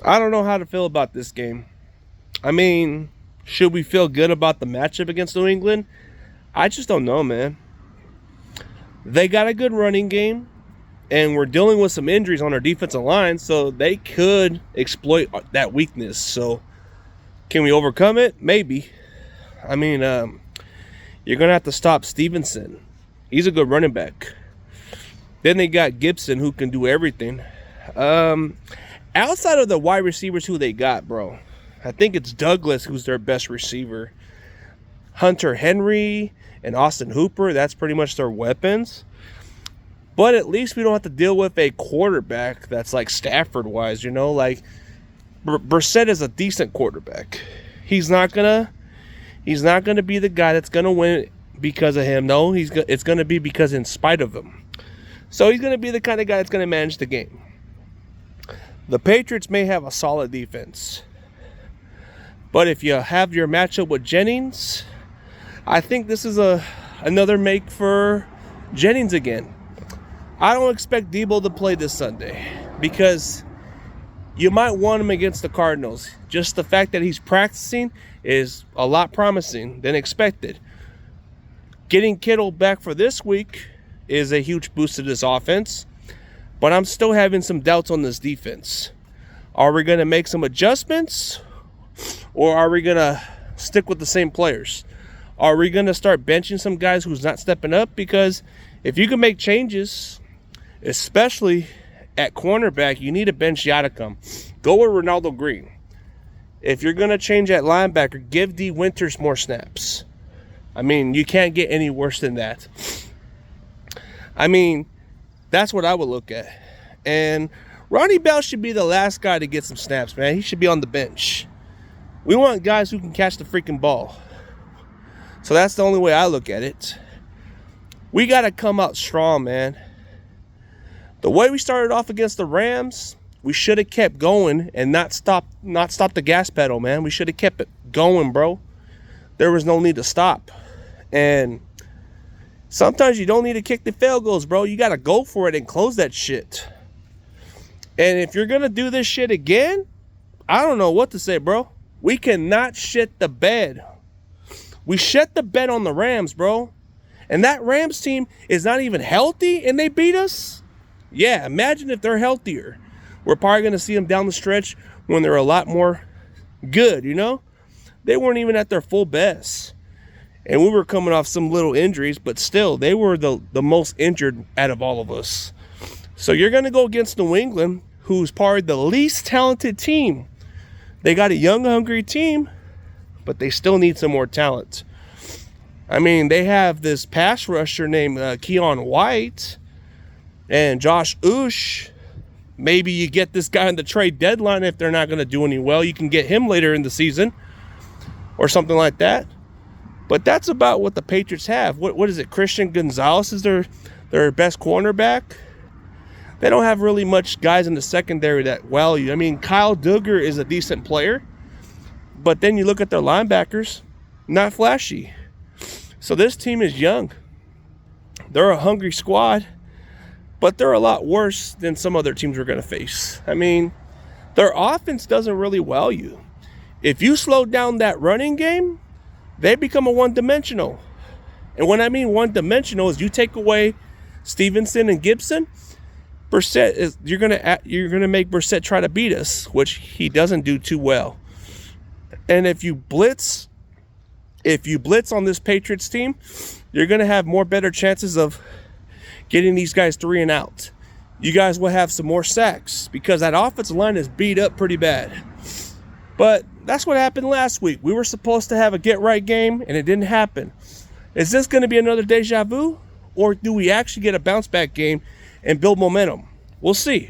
I don't know how to feel about this game. I mean, should we feel good about the matchup against New England? I just don't know, man. They got a good running game, and we're dealing with some injuries on our defensive line, so they could exploit that weakness. So, can we overcome it? Maybe. I mean, you're going to have to stop Stevenson. He's a good running back. Then they got Gibson, who can do everything. Outside of the wide receivers who they got, bro, I think it's Douglas who's their best receiver. Hunter Henry and Austin Hooper, that's pretty much their weapons. But at least we don't have to deal with a quarterback that's like Stafford-wise, you know? Like, Brissett is a decent quarterback. He's not gonna be the guy that's gonna win because of him. No, it's gonna be because in spite of him. So he's gonna be the kind of guy that's gonna manage the game. The Patriots may have a solid defense, but if you have your matchup with Jennings, I think this is another make for Jennings again. I don't expect Debo to play this Sunday because you might want him against the Cardinals. Just the fact that he's practicing is a lot promising than expected. Getting Kittle back for this week is a huge boost to this offense, but I'm still having some doubts on this defense. Are we going to make some adjustments, or are we going to stick with the same players? Are we going to start benching some guys who's not stepping up? Because if you can make changes, especially at cornerback, you need to bench Yadicum. Go with Ronaldo Green. If you're going to change at linebacker, give D. Winters more snaps. I mean, you can't get any worse than that. I mean, that's what I would look at. And Ronnie Bell should be the last guy to get some snaps, man. He should be on the bench. We want guys who can catch the freaking ball. So that's the only way I look at it. We got to come out strong, man. The way we started off against the Rams, we should have kept going and not stop the gas pedal, man. We should have kept it going, bro. There was no need to stop. And sometimes you don't need to kick the field goals, bro. You got to go for it and close that shit. And if you're going to do this shit again, I don't know what to say, bro. We cannot shit the bed. We shit the bed on the Rams, bro. And that Rams team is not even healthy and they beat us? Yeah, imagine if they're healthier. We're probably going to see them down the stretch when they're a lot more good, you know? They weren't even at their full best. And we were coming off some little injuries, but still, they were the most injured out of all of us. So you're going to go against New England, who's probably the least talented team. They got a young, hungry team, but they still need some more talent. I mean, they have this pass rusher named Keon White and Josh Oosh. Maybe you get this guy in the trade deadline if they're not going to do any well. You can get him later in the season or something like that. But that's about what the Patriots have. What is it? Christian Gonzalez is their best cornerback. They don't have really much guys in the secondary that value. I mean, Kyle Duggar is a decent player. But then you look at their linebackers, not flashy. So this team is young. They're a hungry squad, but they're a lot worse than some other teams we're going to face. I mean, their offense doesn't really wow you. If you slow down that running game, they become a one-dimensional. And when I mean one-dimensional is you take away Stevenson and Gibson, you're gonna make Brissett try to beat us, which he doesn't do too well. And if you blitz on this Patriots team, you're going to have better chances of getting these guys 3 and out. You guys will have some more sacks because that offensive line is beat up pretty bad. But that's what happened last week. We were supposed to have a get-right game, and it didn't happen. Is this going to be another deja vu? Or do we actually get a bounce-back game and build momentum? We'll see.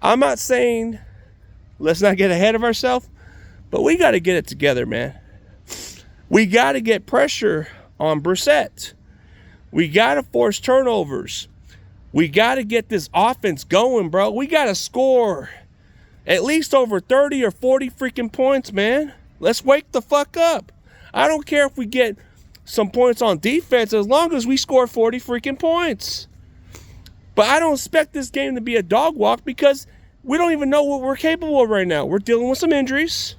I'm not saying let's not get ahead of ourselves, but we got to get it together, man. We got to get pressure on Brissett. We got to force turnovers. We got to get this offense going, bro. We got to score at least over 30 or 40 freaking points, man. Let's wake the fuck up. I don't care if we get some points on defense as long as we score 40 freaking points. But I don't expect this game to be a dog walk because we don't even know what we're capable of right now. We're dealing with some injuries,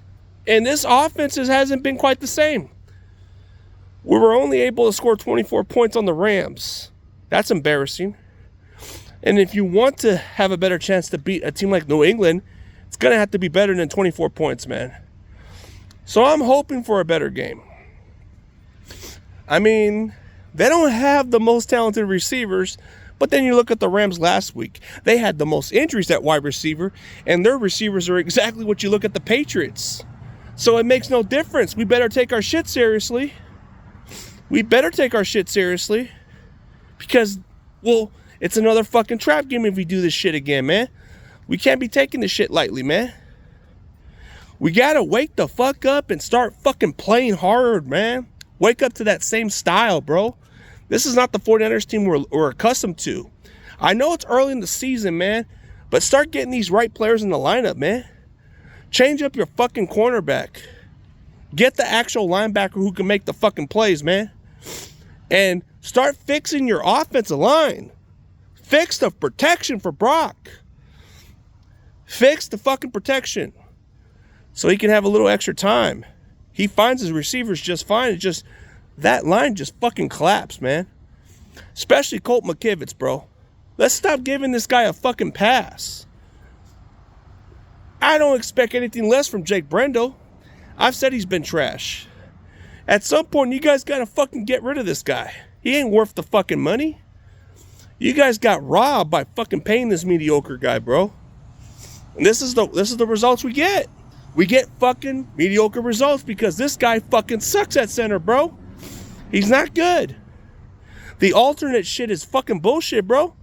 and this offense hasn't been quite the same. We were only able to score 24 points on the Rams. That's embarrassing. And if you want to have a better chance to beat a team like New England, it's going to have to be better than 24 points, man. So I'm hoping for a better game. I mean, they don't have the most talented receivers, but then you look at the Rams last week. They had the most injuries at wide receiver, and their receivers are exactly what you look at the Patriots. So it makes no difference. We better take our shit seriously. Because, well, it's another fucking trap game if we do this shit again, man. We can't be taking this shit lightly, man. We gotta wake the fuck up and start fucking playing hard, man. Wake up to that same style, bro. This is not the 49ers team we're accustomed to. I know it's early in the season, man, but start getting these right players in the lineup, man. Change up your fucking cornerback. Get the actual linebacker who can make the fucking plays, man. And start fixing your offensive line. Fix the protection for Brock. Fix the fucking protection so he can have a little extra time. He finds his receivers just fine. It's just that line just fucking collapsed, man. Especially Colt McKivitz, bro. Let's stop giving this guy a fucking pass. I don't expect anything less from Jake Brendel. I've said he's been trash. At some point, you guys gotta fucking get rid of this guy. He ain't worth the fucking money. You guys got robbed by fucking paying this mediocre guy, bro. And this is the results we get. We get fucking mediocre results because this guy fucking sucks at center, bro. He's not good. The alternate shit is fucking bullshit, bro.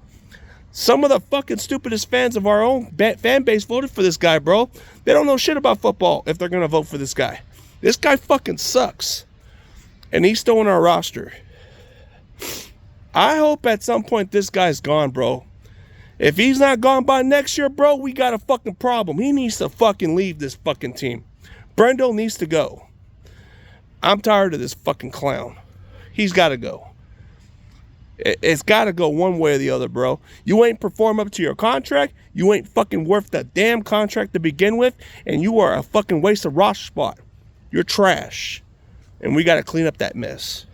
Some of the fucking stupidest fans of our own fan base voted for this guy, bro. They don't know shit about football if they're going to vote for this guy. This guy fucking sucks. And he's still on our roster. I hope at some point this guy's gone, bro. If he's not gone by next year, bro, we got a fucking problem. He needs to fucking leave this fucking team. Brendel needs to go. I'm tired of this fucking clown. He's got to go. It's got to go one way or the other, bro. You ain't perform up to your contract. You ain't fucking worth the damn contract to begin with. And you are a fucking waste of roster spot. You're trash. And we got to clean up that mess.